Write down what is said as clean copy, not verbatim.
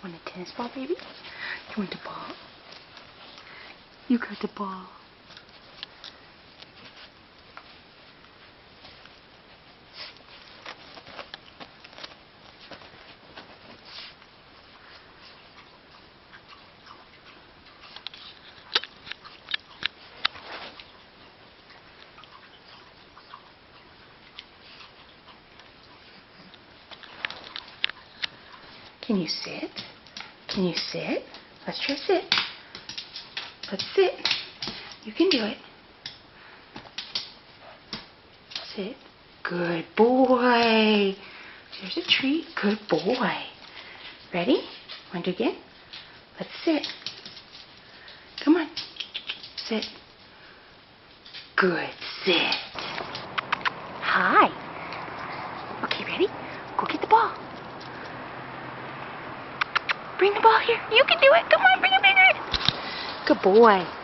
Want a tennis ball, baby? You want the ball? You got the ball. Can you sit? Can you sit? Let's try sit. Let's sit. You can do it. Sit. Good boy. Here's a treat. Good boy. Ready? Want to do again? Let's sit. Come on. Sit. Good. Sit. Hi. Okay, ready? Go get the ball. Bring the ball here. You can do it. Come on, bring it. Good boy.